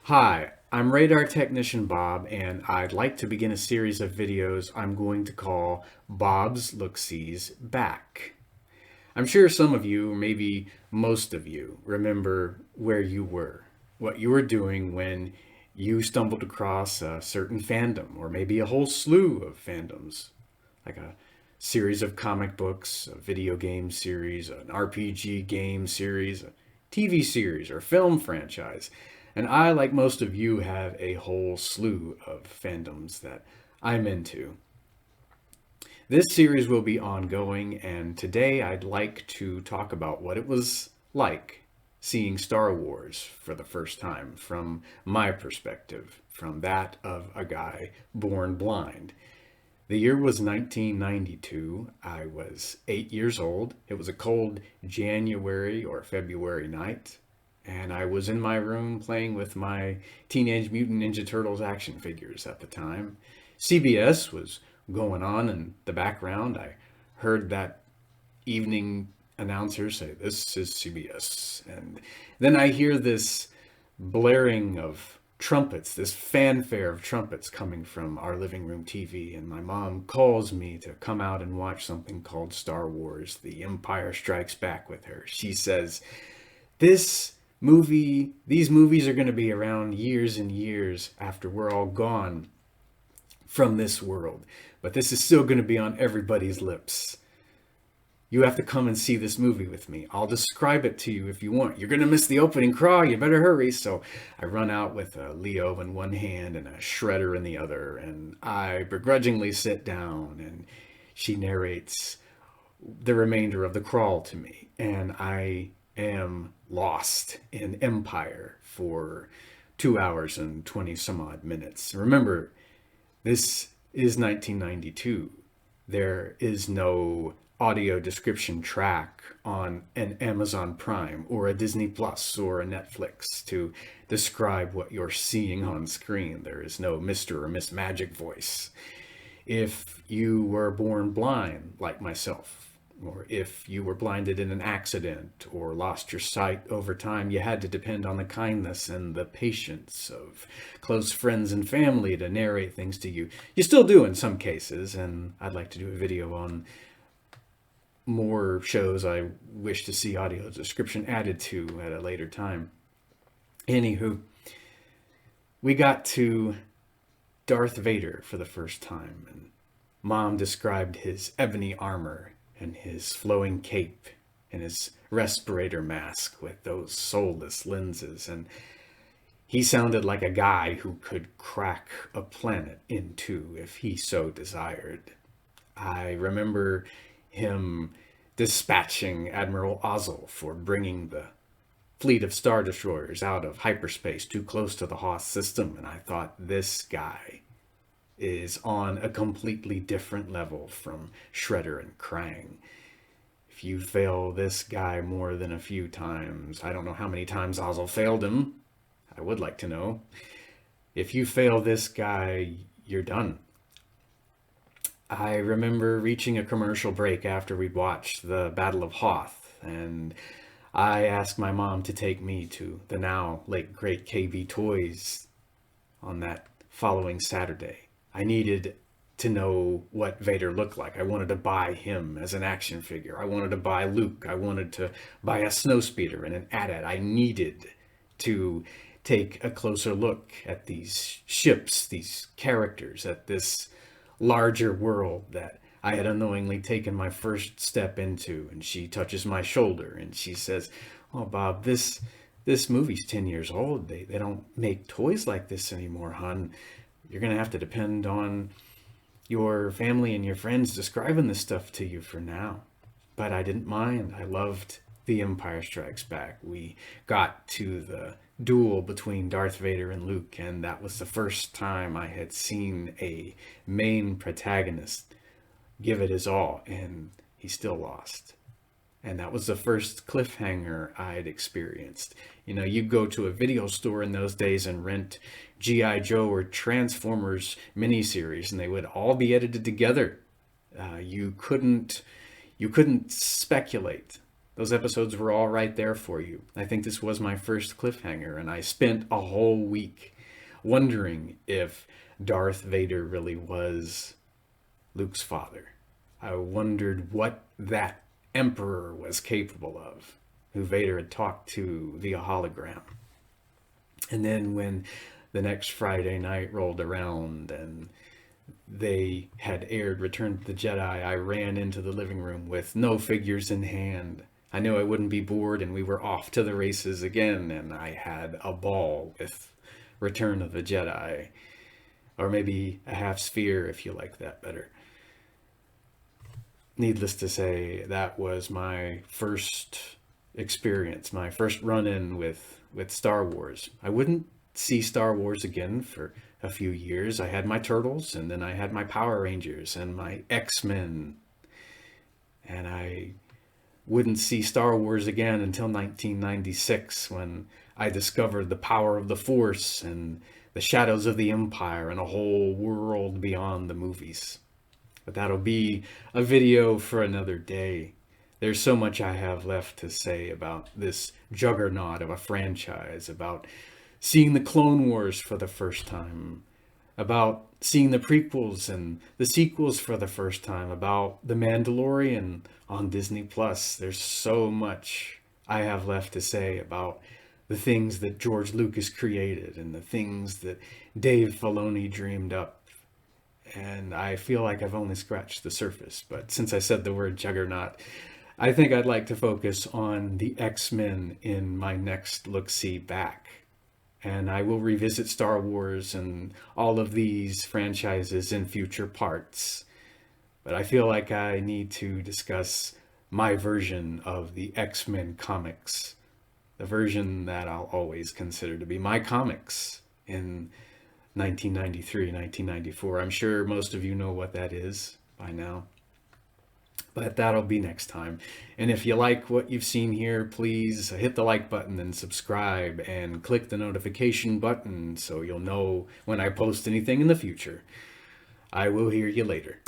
Hi, I'm Radar Technician Bob, and I'd like to begin a series of videos I'm going to call Bob's Look-Sees Back. I'm sure some of you, or maybe most of you, remember where you were, what you were doing when you stumbled across a certain fandom, or maybe a whole slew of fandoms, like a series of comic books, a video game series, an RPG game series, a TV series, or film franchise. And I, like most of you, have a whole slew of fandoms that I'm into. This series will be ongoing, and today I'd like to talk about what it was like seeing Star Wars for the first time from my perspective, from that of a guy born blind. The year was 1992. I was 8 years old. It was a cold January or February night, and I was in my room playing with my Teenage Mutant Ninja Turtles action figures at the time. CBS was going on in the background. I heard that evening announcer say, "This is CBS." And then I hear this blaring of trumpets, this fanfare of trumpets coming from our living room TV. And my mom calls me to come out and watch something called Star Wars, The Empire Strikes Back with her. She says, these movies are going to be around years and years after we're all gone from this world. But this is still going to be on everybody's lips. You have to come and see this movie with me. I'll describe it to you if you want. You're going to miss the opening crawl. You better hurry. So I run out with a Leo in one hand and a shredder in the other. And I begrudgingly sit down and she narrates the remainder of the crawl to me. And I am lost in Empire for 2 hours and 20 some odd minutes. Remember, this is 1992. There is no audio description track on an Amazon Prime or a Disney Plus or a Netflix to describe what you're seeing on screen. There is no Mr. or Miss Magic voice. If you were born blind, like myself, or if you were blinded in an accident or lost your sight over time, you had to depend on the kindness and the patience of close friends and family to narrate things to you. You still do in some cases, and I'd like to do a video on more shows I wish to see audio description added to at a later time. Anywho, we got to Darth Vader for the first time, and Mom described his ebony armor and his flowing cape and his respirator mask with those soulless lenses. And he sounded like a guy who could crack a planet in two if he so desired. I remember him dispatching Admiral Ozzel for bringing the fleet of Star Destroyers out of hyperspace too close to the Hoth system. And I thought, this guy is on a completely different level from Shredder and Krang. If you fail this guy more than a few times, I don't know how many times Ozzel failed him. I would like to know. If you fail this guy, you're done. I remember reaching a commercial break after we'd watched the Battle of Hoth, and I asked my mom to take me to the now late great KB Toys on that following Saturday. I needed to know what Vader looked like. I wanted to buy him as an action figure. I wanted to buy Luke. I wanted to buy a snowspeeder and an AT-AT. I needed to take a closer look at these ships, these characters, at this larger world that I had unknowingly taken my first step into. And she touches my shoulder and she says, "Oh, Bob, this movie's 10 years old. They don't make toys like this anymore, hon. You're going to have to depend on your family and your friends describing this stuff to you for now." But I didn't mind. I loved The Empire Strikes Back. We got to the duel between Darth Vader and Luke, and that was the first time I had seen a main protagonist give it his all, and he still lost. And that was the first cliffhanger I'd experienced. You know, you go to a video store in those days and rent G.I. Joe or Transformers miniseries, and they would all be edited together. You couldn't speculate. Those episodes were all right there for you. I think this was my first cliffhanger, and I spent a whole week wondering if Darth Vader really was Luke's father. I wondered what that Emperor was capable of, who Vader had talked to via hologram. And then when the next Friday night rolled around and they had aired Return to the Jedi, I ran into the living room with no figures in hand. I knew I wouldn't be bored, and we were off to the races again, and I had a ball with Return of the Jedi. Or maybe a half sphere, if you like that better. Needless to say, that was my first experience, my first run-in with Star Wars. I wouldn't see Star Wars again for a few years. I had my Turtles, and then I had my Power Rangers and my X-Men. And I wouldn't see Star Wars again until 1996, when I discovered the power of the Force and the shadows of the Empire and a whole world beyond the movies. But that'll be a video for another day. There's so much I have left to say about this juggernaut of a franchise, about seeing the Clone Wars for the first time, about seeing the prequels and the sequels for the first time, about The Mandalorian on Disney Plus. There's so much I have left to say about the things that George Lucas created and the things that Dave Filoni dreamed up. And I feel like I've only scratched the surface. But since I said the word juggernaut, I think I'd like to focus on the X-Men in my next look-see back. And I will revisit Star Wars and all of these franchises in future parts. But I feel like I need to discuss my version of the X-Men comics. The version that I'll always consider to be my comics in 1993, 1994. I'm sure most of you know what that is by now. But that'll be next time. And if you like what you've seen here, please hit the like button and subscribe and click the notification button so you'll know when I post anything in the future. I will hear you later.